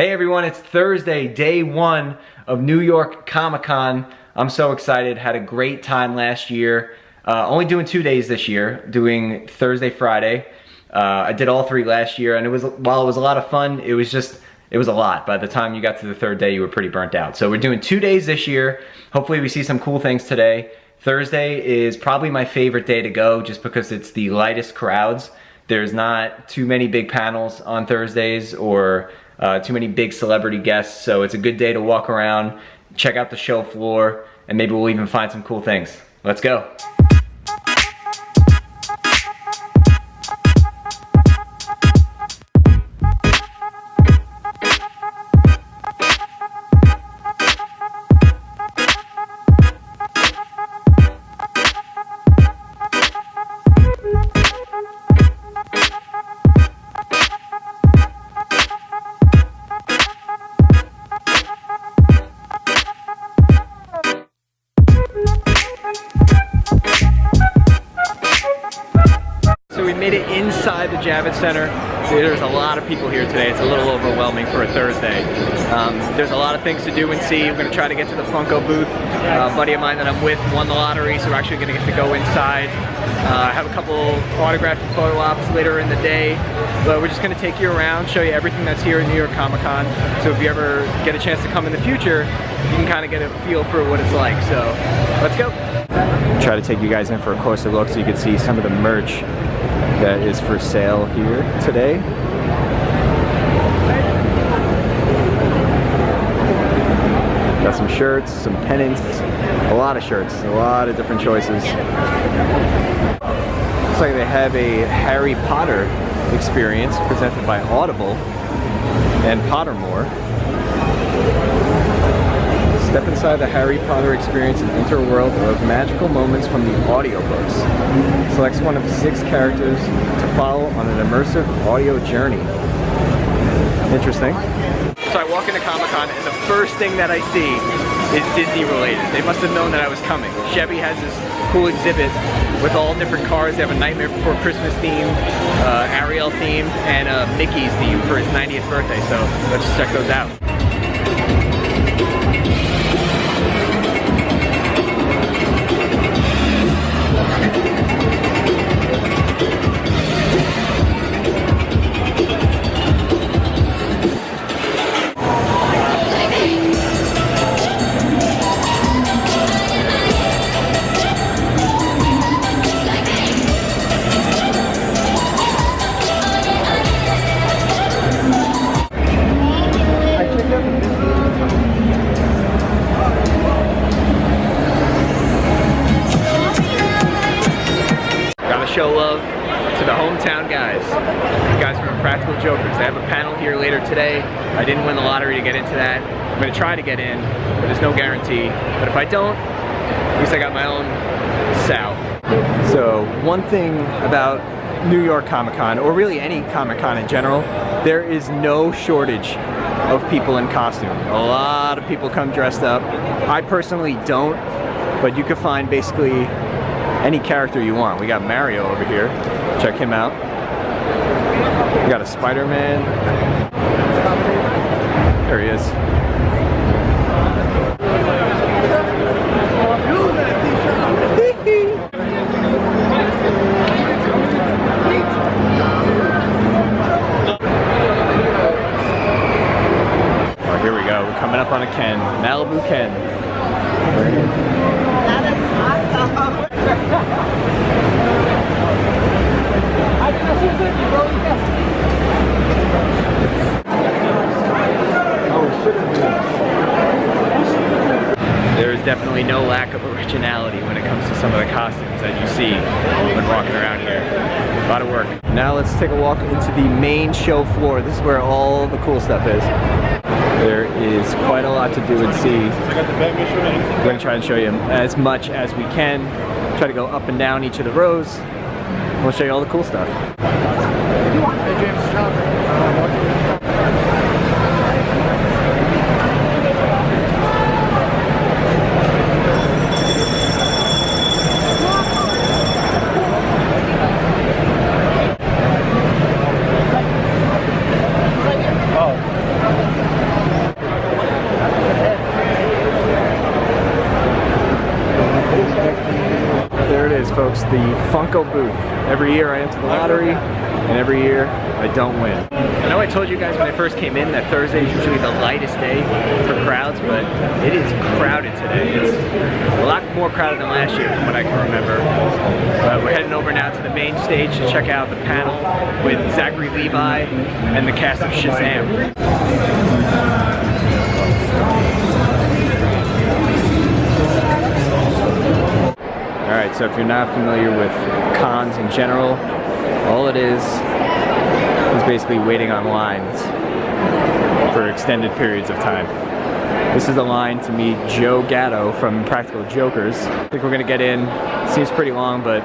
Hey everyone, it's Thursday, day one of New York Comic Con. I'm so excited, had a great time last year. Only doing 2 days this year, doing Thursday, Friday. I did all three last year, and while it was a lot of fun, it was a lot. By the time you got to the third day, you were pretty burnt out. So we're doing 2 days this year. Hopefully we see some cool things today. Thursday is probably my favorite day to go just because it's the lightest crowds. There's not too many big panels on Thursdays or too many big celebrity guests, so it's a good day to walk around, check out the show floor, and maybe we'll even find some cool things. Let's go. Made it inside the Javits Center. There's a lot of people here today. It's a little overwhelming for a Thursday. There's a lot of things to do and see. We're going to try to get to the Funko booth. A buddy of mine that I'm with won the lottery, so we're actually going to get to go inside. I have a couple autographed photo ops later in the day, but we're just going to take you around, show you everything that's here in New York Comic Con. So if you ever get a chance to come in the future, you can kind of get a feel for what it's like. So let's go. Try to take you guys in for a closer look so you can see some of the merch that is for sale here today. Got some shirts, some pennants, a lot of shirts, a lot of different choices. Looks like they have a Harry Potter experience presented by Audible and Pottermore. Step inside the Harry Potter experience and enter a world of magical moments from the audiobooks. Selects one of 6 characters to follow on an immersive audio journey. Interesting. So I walk into Comic-Con and the first thing that I see is Disney related. They must have known that I was coming. Chevy has this cool exhibit with all different cars. They have a Nightmare Before Christmas theme, Ariel theme, and Mickey's theme for his 90th birthday. So let's check those out. Show love to the hometown guys. The guys from Practical Jokers. They have a panel here later today. I didn't win the lottery to get into that. I'm going to try to get in, but there's no guarantee. But if I don't, at least I got my own sow. So one thing about New York Comic Con, or really any Comic Con in general, there is no shortage of people in costume. A lot of people come dressed up. I personally don't, but you can find basically any character you want. We got Mario over here. Check him out. We got a Spider-Man. There he is. Oh, here we go. We're coming up on a Ken. Malibu Ken. That is awesome. There is definitely no lack of originality when it comes to some of the costumes that you see when walking around here. A lot of work. Now let's take a walk into the main show floor. This is where all the cool stuff is. There is quite a lot to do and see. We're going to try and show you as much as we can. Try to go up and down each of the rows. We'll show you all the cool stuff. folks, the Funko booth. Every year I enter the lottery, and every year I don't win. I know I told you guys when I first came in that Thursday is usually the lightest day for crowds, but it is crowded today. It's a lot more crowded than last year from what I can remember. We're heading over now to the main stage to check out the panel with Zachary Levi and the cast of Shazam. Alright, so if you're not familiar with cons in general, all it is basically waiting on lines for extended periods of time. This is a line to meet Joe Gatto from Practical Jokers. I think we're gonna get in. Seems pretty long, but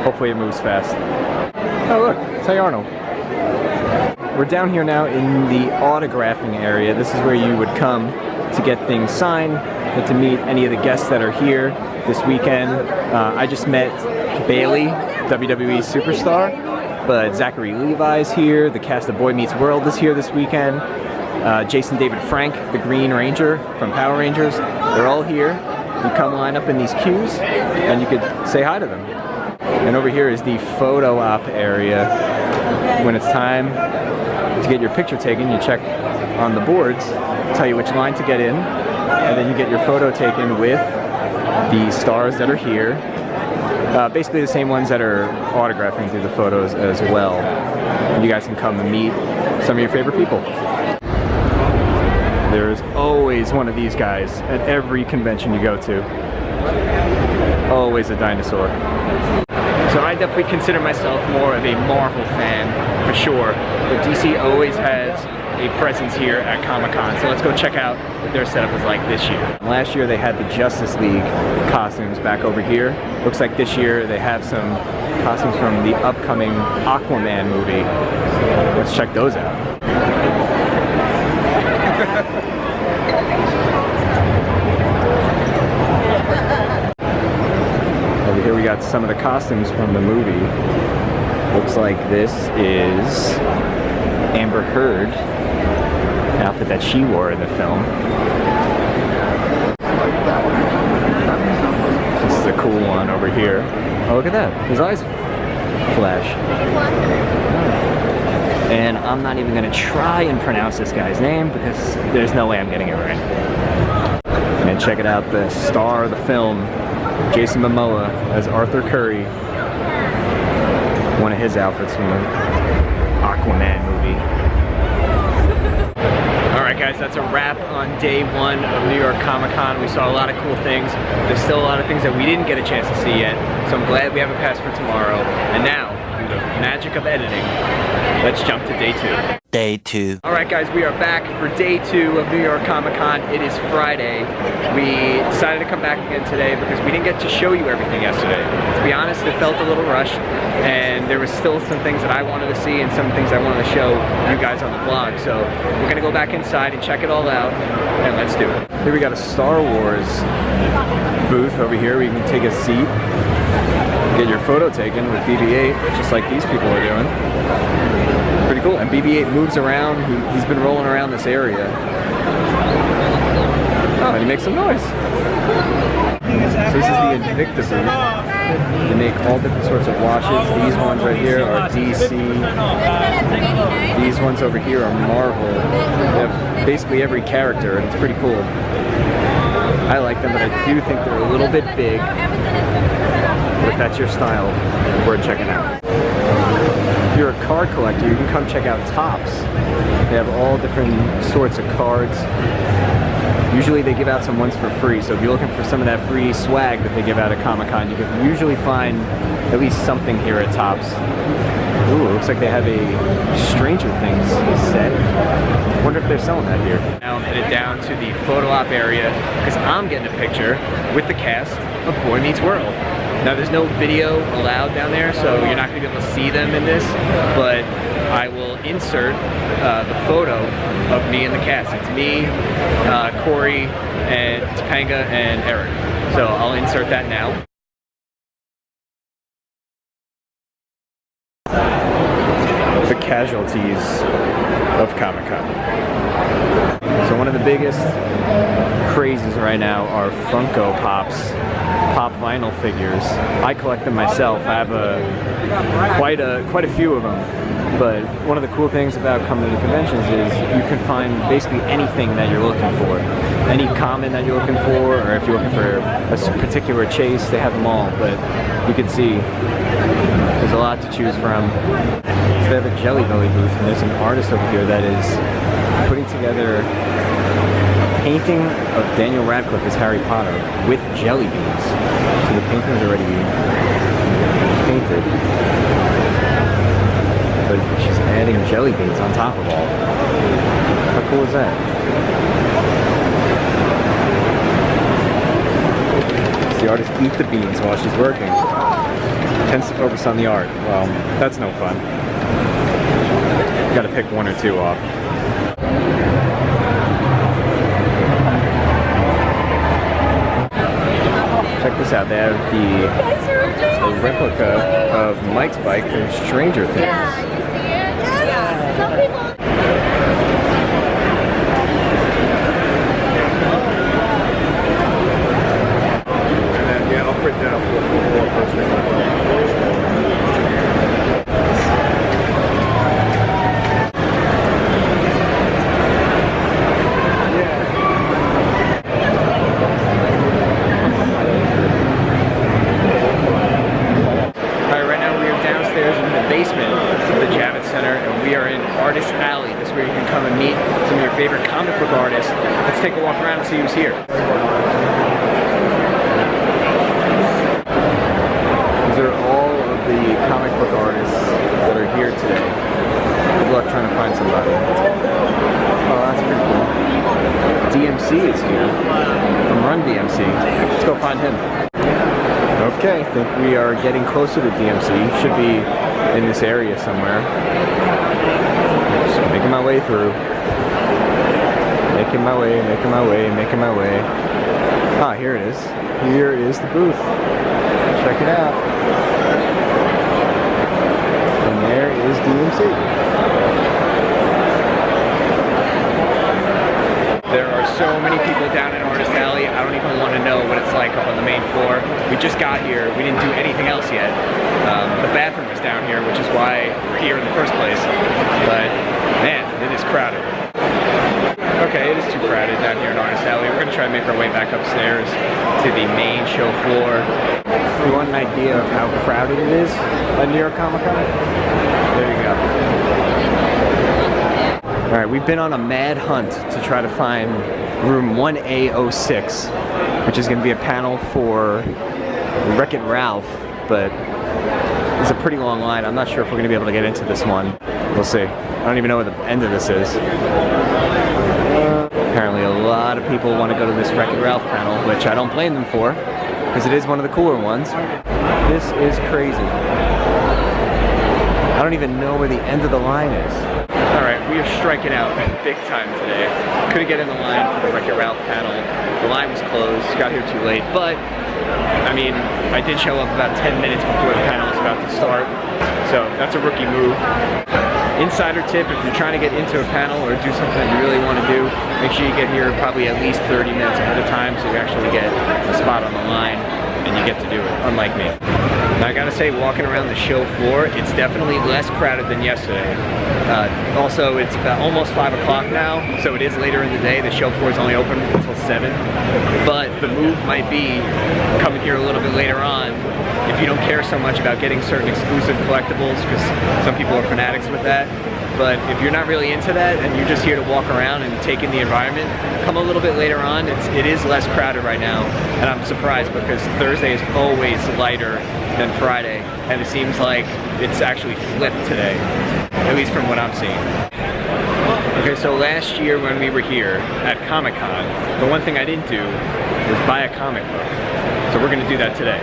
hopefully it moves fast. Oh look, it's Hey Arnold. We're down here now in the autographing area. This is where you would come to get things signed and to meet any of the guests that are here this weekend. I just met Bailey, WWE superstar, but Zachary Levi's here. The cast of Boy Meets World is here this weekend. Jason David Frank, the Green Ranger from Power Rangers, they're all here. You come line up in these queues and you could say hi to them. And over here is the photo op area. When it's time to get your picture taken, you check on the boards, tell you which line to get in, and then you get your photo taken with the stars that are here. Basically the same ones that are autographing through the photos as well. And you guys can come and meet some of your favorite people. There's always one of these guys at every convention you go to. Always a dinosaur. So I definitely consider myself more of a Marvel fan, for sure. But DC always has a presence here at Comic-Con, so let's go check out what their setup is like this year. Last year they had the Justice League costumes back over here. Looks like this year they have some costumes from the upcoming Aquaman movie. Let's check those out. Over here we got some of the costumes from the movie. Looks like this is Amber Heard, outfit that she wore in the film. This is a cool one over here. Oh, look at that. His eyes flash. And I'm not even going to try and pronounce this guy's name because there's no way I'm getting it right. And check it out, the star of the film, Jason Momoa as Arthur Curry. One of his outfits from the Aquaman movie. Alright guys, that's a wrap on day one of New York Comic-Con. We saw a lot of cool things. There's still a lot of things that we didn't get a chance to see yet, so I'm glad we have a pass for tomorrow. And now, through the magic of editing, let's jump to day two. Day two. Alright guys, we are back for day two of New York Comic-Con. It is Friday. We decided to come back again today because we didn't get to show you everything yesterday. To be honest, it felt a little rushed, and there was still some things that I wanted to see and some things I wanted to show you guys on the vlog. So we're gonna go back inside and check it all out, and let's do it. Here we got a Star Wars booth over here where you can take a seat, get your photo taken with BB-8, just like these people are doing. Pretty cool. And BB-8 moves around. He's been rolling around this area. Oh, and he makes some noise. So this is the Invicta booth. They make all different sorts of watches. These ones right here are DC. These ones over here are Marvel. They have basically every character, and it's pretty cool. I like them, but I do think they're a little bit big. But if that's your style, worth checking out. If you're a card collector, you can come check out Topps. They have all different sorts of cards. Usually they give out some ones for free, so if you're looking for some of that free swag that they give out at Comic-Con, you can usually find at least something here at Topps. Ooh, looks like they have a Stranger Things set. I wonder if they're selling that here. Now I'm headed down to the photo op area because I'm getting a picture with the cast of Boy Meets World. Now there's no video allowed down there, so you're not going to be able to see them in this, but I will insert the photo of me and the cast. It's me, Corey, and Topanga, and Eric. So I'll insert that now. The casualties of Comic-Con. So one of the biggest crazes right now are Funko Pops. pop vinyl figures. I collect them myself. I have quite a few of them. But one of the cool things about coming to conventions is you can find basically anything that you're looking for. Any common that you're looking for, or if you're looking for a particular chase, they have them all. But you can see there's a lot to choose from. So they have a Jelly Belly booth, and there's an artist over here that is putting together a painting of Daniel Radcliffe as Harry Potter with jelly beans. So the painting's already painted. But she's adding jelly beans on top of all. How cool is that? So the artist eats the beans while she's working. Tends to focus on the art. Well, that's no fun. You gotta pick one or two off. Check this out. They have the replica of Mike's bike from Stranger Things. Yeah, you see it? Yeah. Some people. Yeah, I'll print that up Artist Alley. This is where you can come and meet some of your favorite comic book artists. Let's take a walk around and see who's here. These are all of the comic book artists that are here today. Good luck trying to find somebody. Oh, that's pretty cool. DMC is here from Run DMC. Let's go find him. Okay, I think we are getting closer to DMC. Should be in this area somewhere. Just making my way through. Making my way, making my way, making my way. Ah, here it is. Here is the booth. Check it out. And there is DMC. There are so many people down in Artist Alley, I don't even want to know what it's like up on the main floor. We just got here, we didn't do anything else yet. The bathroom is down here, which is why we're here in the first place. But man, it is crowded. Okay, it is too crowded down here in Artist Alley. We're going to try and make our way back upstairs to the main show floor. If you want an idea of how crowded it is at New York Comic Con, there you go. Alright, we've been on a mad hunt to try to find room 1A06, which is going to be a panel for Wreck-It Ralph, but it's a pretty long line. I'm not sure if we're going to be able to get into this one. We'll see. I don't even know where the end of this is. Apparently a lot of people want to go to this Wreck-It Ralph panel, which I don't blame them for, because it is one of the cooler ones. This is crazy. I don't even know where the end of the line is. Alright, we are striking out big time today. Couldn't get in the line for the Wreck-It Ralph panel. The line was closed, got here too late, but I mean, I did show up about 10 minutes before the panel was about to start, so that's a rookie move. Insider tip, if you're trying to get into a panel or do something that you really want to do, make sure you get here probably at least 30 minutes ahead of time so you actually get a spot on the line and you get to do it, unlike me. Now I gotta say, walking around the show floor, it's definitely less crowded than yesterday. Also, it's about almost 5 o'clock now, so it is later in the day. The show floor is only open until 7, but the move might be coming here a little bit later on if you don't care so much about getting certain exclusive collectibles, because some people are fanatics with that. But if you're not really into that and you're just here to walk around and take in the environment, come a little bit later on. It is less crowded right now, and I'm surprised because Thursday is always lighter than Friday, and it seems like it's actually flipped today, at least from what I'm seeing. Okay, so last year when we were here at Comic-Con, the one thing I didn't do was buy a comic book. So we're gonna do that today.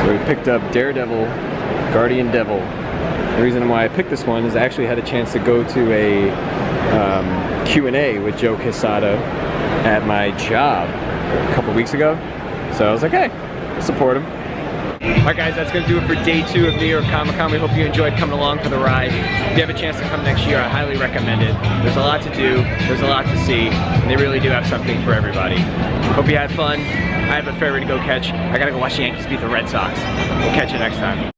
So we picked up Daredevil, Guardian Devil. The reason why I picked this one is I actually had a chance to go to a Q&A with Joe Quesada at my job a couple weeks ago. So I was like, hey, I'll support him. Alright guys, that's gonna do it for day 2 of New York Comic Con. We hope you enjoyed coming along for the ride. If you have a chance to come next year, I highly recommend it. There's a lot to do, there's a lot to see, and they really do have something for everybody. Hope you had fun. I have a ferry to go catch. I gotta go watch the Yankees beat the Red Sox. We'll catch you next time.